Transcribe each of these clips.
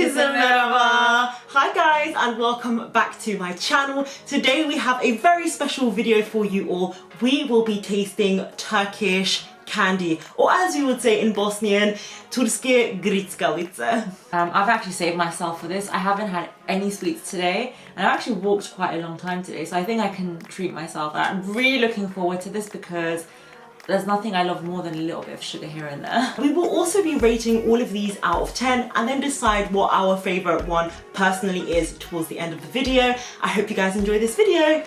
Herkese merhaba. Hi guys and welcome back to my channel. Today we have a very special video for you all. We will be tasting Turkish candy, or as you would say in Bosnian, Turske grickalice. I've actually saved myself for this. I haven't had any sweets today and I've actually walked quite a long time today, so I think I can treat myself. I'm really looking forward to this because there's nothing I love more than a little bit of sugar here and there. We will also be rating all of these out of 10 and then decide what our favourite one personally is towards the end of the video. I hope you guys enjoy this video.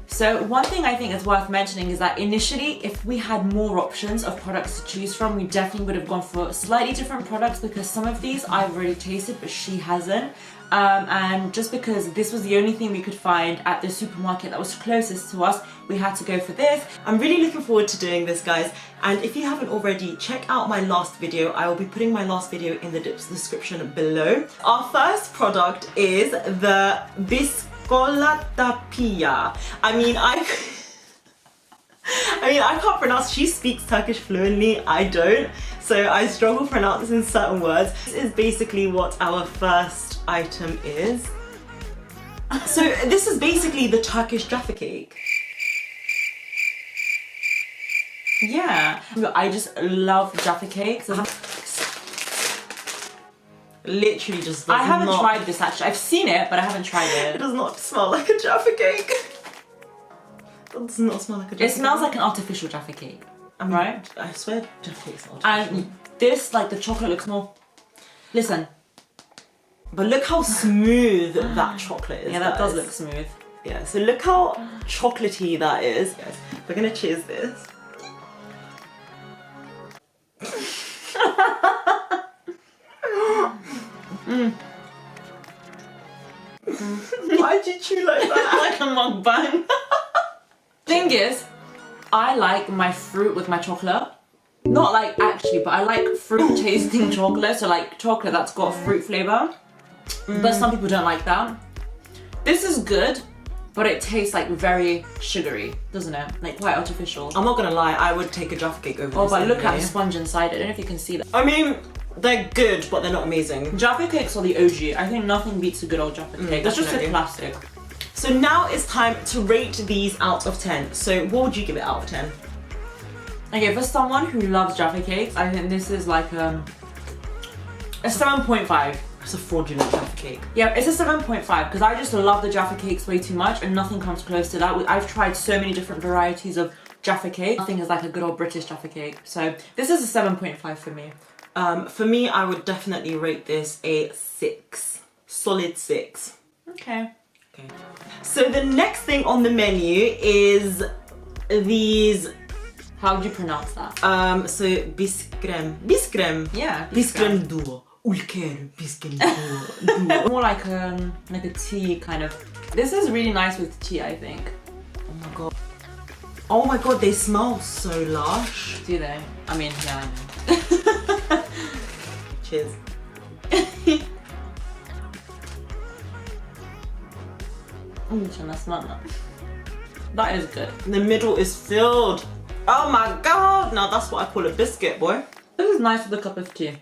So one thing I think is worth mentioning is that initially, if we had more options of products to choose from, we definitely would have gone for slightly different products because some of these I've already tasted but she hasn't. And just because this was the only thing we could find at the supermarket that was closest to us, we had to go for this. I'm really looking forward to doing this, guys, and if you haven't already, check out my last video. I will be putting my last video in the description below. Our first product is the Biscola. I can't pronounce. She speaks Turkish fluently, I don't, so I struggle pronouncing certain words. This is basically what our first item is. So this is basically the Turkish Jaffa cake. Yeah, I just love Jaffa cakes. Literally just I haven't tried this actually. I've seen it, but I haven't tried it. It does not smell like a Jaffa cake. It does not smell like a Jaffa cake. It smells like an artificial Jaffa cake, right? I swear Jaffa cakes are artificial. And this, like the chocolate looks more... Listen. But look how smooth that chocolate is. Yeah, that does look smooth. Yeah, so look how chocolatey that is. Yes. We're gonna cheers this. Why did you chew like that? Like a mukbang. Thing is, I like my fruit with my chocolate. Not like actually, but I like fruit tasting chocolate. So like chocolate that's got fruit flavour. But some people don't like that. This is good, but it tastes like very sugary, doesn't it? Like quite artificial. I'm not gonna lie, I would take a Jaffa cake over this. Oh, but look at the sponge inside it. I don't know if you can see that. I mean, they're good, but they're not amazing. Jaffa cakes are the OG. I think nothing beats a good old Jaffa cake. That's just a classic. So now it's time to rate these out of 10. So what would you give it out of 10? Okay, for someone who loves Jaffa cakes, I think this is like a 7.5. It's a fraudulent Jaffa cake. Yeah, it's a 7.5 because I just love the Jaffa cakes way too much and nothing comes close to that. I've tried so many different varieties of Jaffa cake. Nothing is like a good old British Jaffa cake. So this is a 7.5 for me. For me, I would definitely rate this a 6. Solid 6. Okay. Okay. So the next thing on the menu is these... How do you pronounce that? So Biskrem. Yeah. Biskrem duo. Ulker Biskrem duo. More like a tea kind of. This is really nice with tea, I think. Oh my god. Oh my god, they smell so lush. Do they? I mean, yeah, I know. Cheers. That is good. The middle is filled. Oh my god! Now that's what I call a biscuit, boy. This is nice with a cup of tea.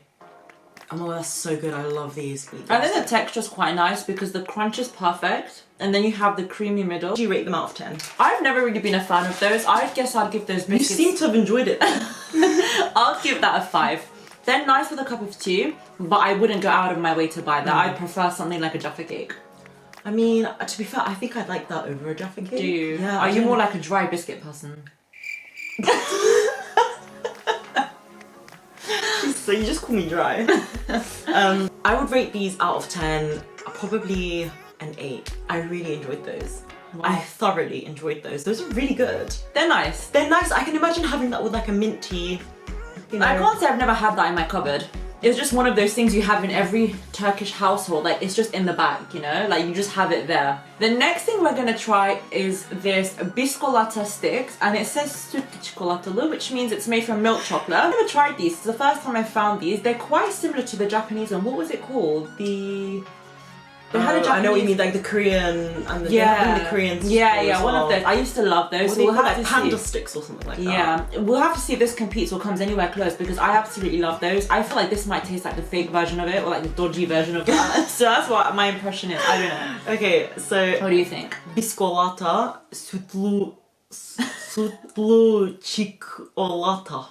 Oh, that's so good. I love these. I think the texture's quite nice because the crunch is perfect and then you have the creamy middle. Do you rate them out of 10? I've never really been a fan of those. I guess I'd give those biscuits... You seem to have enjoyed it. I'll give that a 5. They're nice with a cup of tea, but I wouldn't go out of my way to buy that. I'd prefer something like a Jaffa cake. I mean, to be fair, I think I'd like that over a Jaffa cake. Do you? Yeah. Are you more like a dry biscuit person? So you just call me dry. I would rate these out of 10 probably an 8. I really enjoyed those. Wow. I thoroughly enjoyed those. Those are really good. They're nice. They're nice. I can imagine having that with like a mint tea. You know. I can't say I've never had that in my cupboard. It's just one of those things you have in every Turkish household, like it's just in the bag, you know, like you just have it there. The next thing we're gonna try is this Biscola sticks, and it says slatkiše, which means it's made from milk chocolate. I've never tried these. It's the first time I found these. They're quite similar to the Japanese one. What was it called? They had a Japanese. I know what you mean, like the Korean and the, the Korean. One of those. I used to love those. Well, so we'll have like to panda see. sticks or something like that. Yeah, we'll have to see if this competes or comes anywhere close because I absolutely love those. I feel like this might taste like the fake version of it or like the dodgy version of that. So that's what my impression is. I don't know. Okay, so What do you think? Biscolata, sütlü çikolata.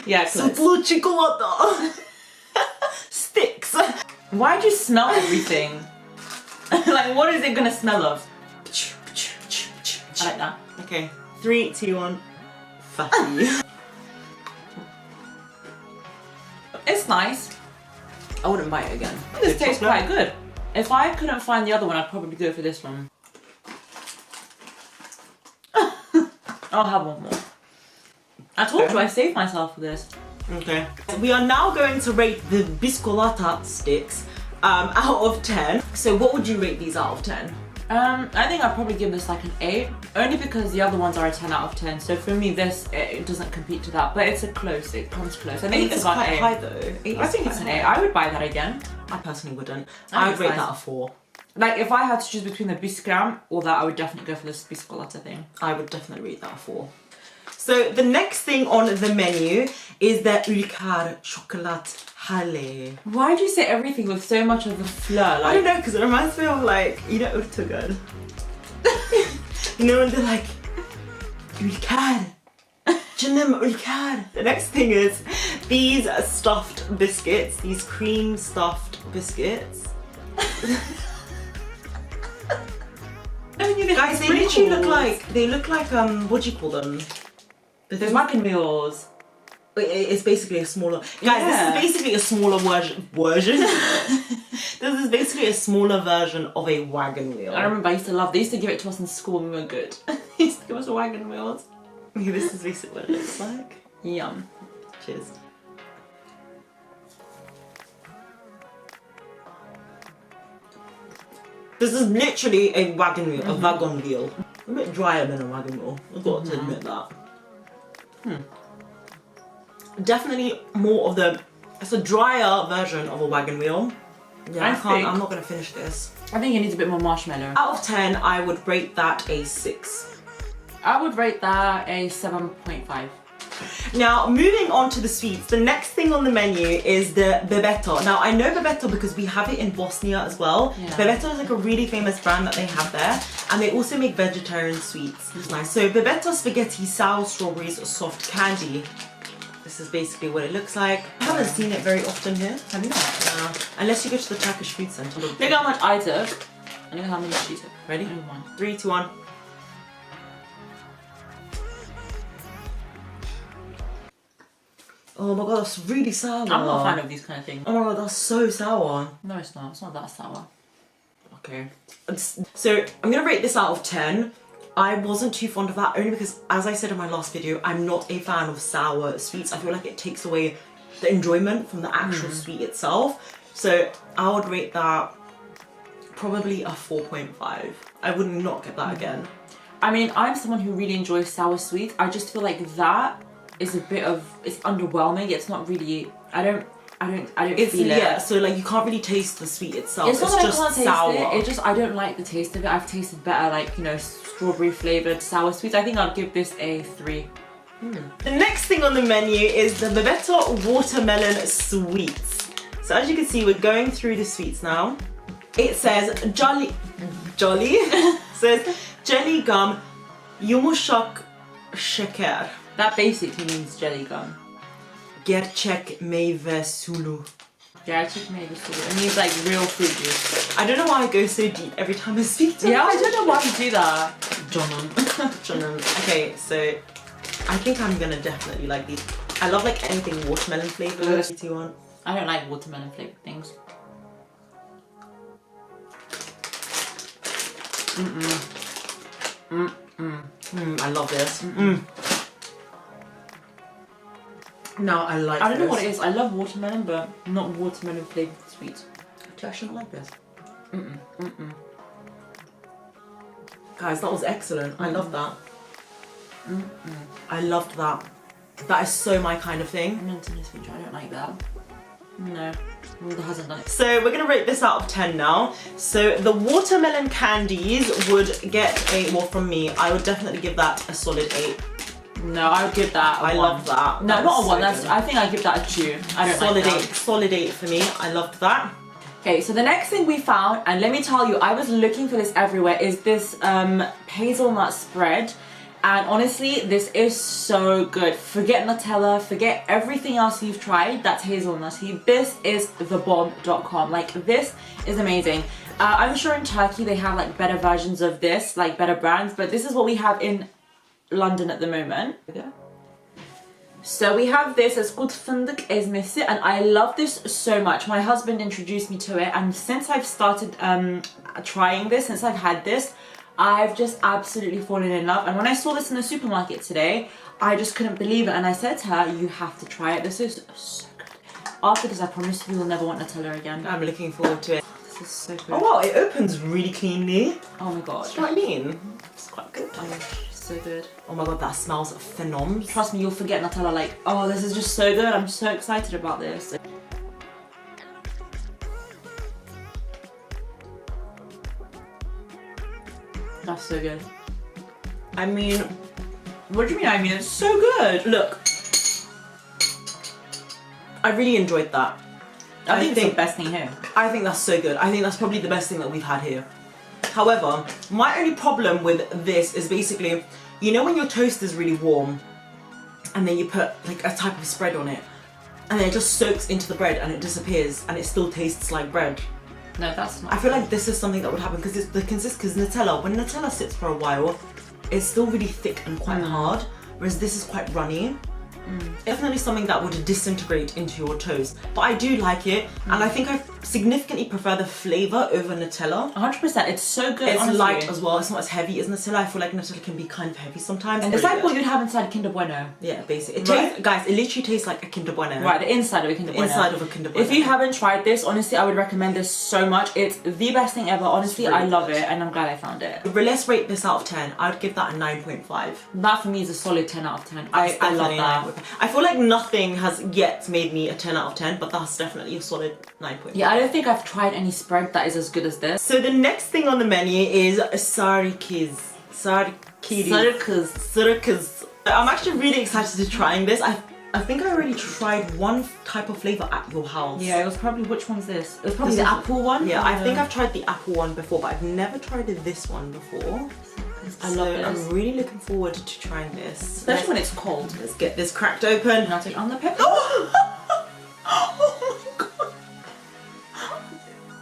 Yeah, close. Sütlü çikolata. Sticks. Why'd you smell everything? Like, what is it gonna smell of? I like that. Okay, 3, 2, 1. Fatty. It's nice. I wouldn't buy it again. This tastes chocolate? quite good. If I couldn't find the other one, I'd probably go for this one. I'll have one more. I told you I saved myself for this. Okay. We are now going to rate the Biscolata sticks out of 10. So what would you rate these out of 10? I think I'd probably give this like an 8, only because the other ones are a 10 out of 10. So for me, this it doesn't compete to that, but it's a close. It comes close. I think 8 it's is about quite 8. high though. 8 I think it's an 8. I would buy that again. I personally wouldn't. I I think would rate it's nice. that a 4. Like if I had to choose between the Biscuits or that, I would definitely go for this Biscolata thing. I would definitely rate that a 4. So the next thing on the menu is the Ülker Chocolate Halle. Why do you say everything with so much of a fleur? I don't know, because it reminds me of like, you know, Urtugad. You know, when they're like, Ülker. Canım Ülker. The next thing is these stuffed biscuits, these cream stuffed biscuits. Guys, they literally look like, what do you call them? There's wagon wheels. It's basically a smaller, guys, this is basically a smaller version. This is basically a smaller version of a wagon wheel. I remember I used to love, they used to give it to us in school when we were good. They used to give us wagon wheels. Okay, this is basically what it looks like. Yum. Cheers. This is literally a wagon wheel, a wagon wheel. A bit drier than a wagon wheel, I've got to admit that. Definitely more of the, it's a drier version of a wagon wheel. Yeah, I'm not gonna finish this. I think it needs a bit more marshmallow. Out of 10, I would rate that a 6. I would rate that a 7.5. Now, moving on to the sweets, the next thing on the menu is the Bebeto. Now, I know Bebeto because we have it in Bosnia as well. Yeah. Bebeto is like a really famous brand that they have there, and they also make vegetarian sweets. It's nice. So, Bebeto spaghetti sour strawberries soft candy. This is basically what it looks like. I haven't seen it very often here. Have you not? Unless you go to the Turkish food center. Look how much I took. And look how many she took. Ready? Only one. 3, 2, 1. Oh my god, that's really sour. I'm not a fan of these kind of things. Oh my god, that's so sour. No, it's not. It's not that sour. Okay. So I'm gonna rate this out of 10. I wasn't too fond of that only because, as I said in my last video, I'm not a fan of sour sweets. I feel like it takes away the enjoyment from the actual sweet itself. So I would rate that probably a 4.5. I would not get that again. I mean, I'm someone who really enjoys sour sweets. I just feel like that is a bit of, it's underwhelming. It's not really, I don't feel it. Yeah, so like you can't really taste the sweet itself. It's not that just I can't taste sour. it. It's just I don't like the taste of it. I've tasted better, like, you know, strawberry flavored sour sweets. I think I'd give this a 3. The next thing on the menu is the Bebeto watermelon sweets. So as you can see, we're going through the sweets now. It says jolly says jelly gum yumuşak şeker. That basically means jelly gum. Gerçek meyve sulu. Gerçek meyve suyu. It means like real fruit juice. I don't know why I go so deep every time I speak to Yeah, I don't know why you do that. Canım. Okay, so I think I'm gonna definitely like these. I love like anything watermelon flavored. 3, 2, 1. I don't like watermelon flavored things. I love this. No, I like I don't know this. what it is. I love watermelon, but not watermelon flavored sweets. I shouldn't like this. Guys, that was excellent. I love that. I loved that. That is so my kind of thing. I meant in this video, I don't like that. No, it hasn't done it. So we're gonna rate this out of 10 now. So the watermelon candies would get a, well from me, I would definitely give that a solid 8. No, I would give that a 1. I love that. No, That not was a 1. so That's. good. I think I give that a 2. I don't Solid like 8. that. Solid 8 for me. I loved that. Okay, so the next thing we found, and let me tell you, I was looking for this everywhere, is this hazelnut spread. And honestly, this is so good. Forget Nutella, forget everything else you've tried that's hazelnutty. This is thebomb.com. Like, this is amazing. I'm sure in Turkey they have like better versions of this, like better brands, but this is what we have in London at the moment. So we have this as kut fındık ezmesi, and I love this so much. My husband introduced me to it, and since I've started trying this, since I've had this, I've just absolutely fallen in love. And when I saw this in the supermarket today, I just couldn't believe it, and I said to her, you have to try it. This is so good. After this, I promise you will never want Nutella again. I'm looking forward to it. This is so good. Oh wow, it opens really cleanly. Oh my god. You know what I mean? It's quite good. Oh, so good. Oh my god, that smells phenomenal. Trust me, you'll forget Nutella. Like, oh, this is just so good. I'm so excited about this. That's so good. I mean, What do you mean? I mean, it's so good. look. I really enjoyed that. I think it's the best thing here. I think that's so good. I think that's probably the best thing that we've had here. However, my only problem with this is basically, you know when your toast is really warm and then you put like a type of spread on it and then it just soaks into the bread and it disappears and it still tastes like bread. No, that's not. I feel like this is something that would happen because it's the because Nutella, when Nutella sits for a while, it's still really thick and quite hard, whereas this is quite runny. Definitely something that would disintegrate into your toast, but I do like it, and I think I significantly prefer the flavour over Nutella. 100%. It's so good. It's honestly. light as well. It's not as heavy as Nutella. I feel like Nutella can be kind of heavy sometimes. It's like what you'd have inside Kinder Bueno. Yeah, basically. It Right? tastes, guys. It literally tastes like a Kinder Bueno. Right, the inside of a Kinder Bueno. Inside of a Kinder Bueno. If you haven't tried this, honestly, I would recommend this so much. It's the best thing ever. Honestly, It's really I love good. it, and I'm glad I found it. Let's rate this out of 10. I would give that a 9.5. That for me is a solid 10 out of 10. I love Definitely that. 9.5. I feel like nothing has yet made me a 10 out of 10, but that's definitely a solid 9.5. Yeah, I don't think I've tried any spread that is as good as this. So the next thing on the menu is sarikis. Sarikis. I'm actually really excited to trying this. I think I already tried one type of flavour at your house. Yeah, it was probably, which one's this? It was probably This the is- apple one. Yeah, I think I've tried the apple one before, but I've never tried this one before. I love this. I'm really looking forward to trying this. Especially when it's cold. Let's get this cracked open. And I'll take on the pepper. Oh my god.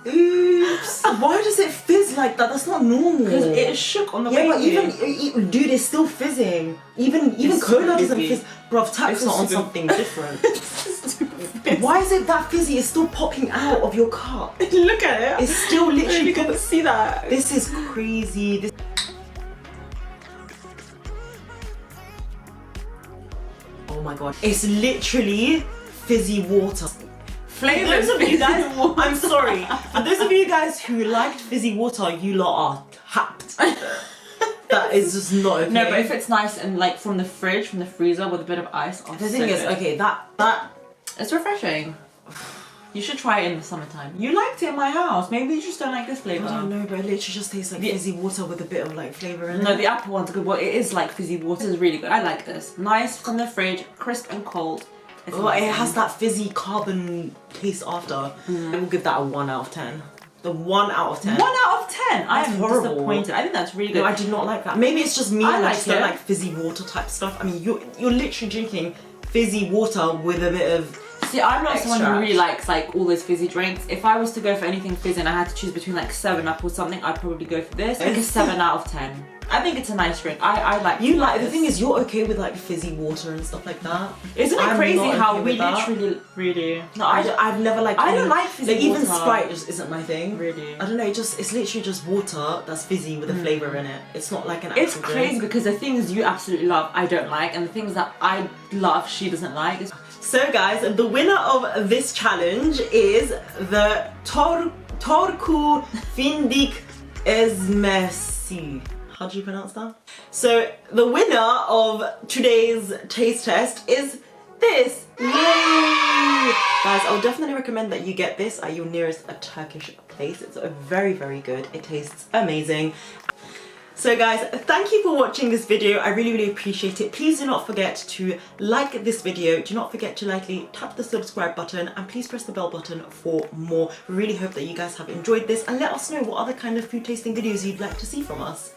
Oops. Why does it fizz like that? That's not normal. Because it shook on the Yeah, way but here. even dude, it's still fizzing. Even It's cola super doesn't fizzy. fizz. Bruv, This tap's is not on super- something different. Why is it that fizzy? It's still popping out of your cup. Look at it. It's still literally. You can see that. This is crazy. Oh my god. It's literally fizzy water. Flavors. For those of you guys, I'm sorry. For those of you guys who liked fizzy water, you lot are hacked. That is just not okay. No, but if it's nice and like from the fridge, from the freezer with a bit of ice, oh, the so thing is, good. okay, that It's refreshing. You should try it in the summertime. You liked it in my house. Maybe you just don't like this I flavour. don't know, but it literally just tastes like fizzy water with a bit of like flavour in it. No, the apple one's good. Well, it is like fizzy water. It's really good. I like this. Nice from the fridge, crisp and cold. It's Oh, it nice. has that fizzy carbon taste after. I will give that a 1 out of 10. The 1 out of 10. 1 out of 10. I That's am horrible. disappointed. I think that's really good. No, I did not like that. Maybe it's just me I and I like just don't it. like fizzy water type stuff. I mean, you're literally drinking fizzy water with a bit of. See, I'm not someone who extract. really likes like all those fizzy drinks. If I was to go for anything fizzy and I had to choose between like 7-Up or something, I'd probably go for this. Like a 7 out of 10. I think it's a nice drink. I like. You like the this. thing is you're okay with like fizzy water and stuff like that. Isn't it I'm crazy not how okay we with that. literally really? No, I've never liked. I don't any- like fizzy Even water. Sprite just isn't my thing. Really? I don't know. It's literally just water that's fizzy with a flavour in it. It's not like an actual It's crazy drink. because the things you absolutely love, I don't like, and the things that I love, she doesn't like. So guys, the winner of this challenge is the Turku Findik Ezmesi. How do you pronounce that? So the winner of today's taste test is this. Yay! Guys, I'll definitely recommend that you get this at your nearest Turkish place. It's very, very good. It tastes amazing. So guys, thank you for watching this video. I really, really appreciate it. Please do not forget to like this video. Do not forget to lightly tap the subscribe button and please press the bell button for more. We really hope that you guys have enjoyed this and let us know what other kind of food tasting videos you'd like to see from us.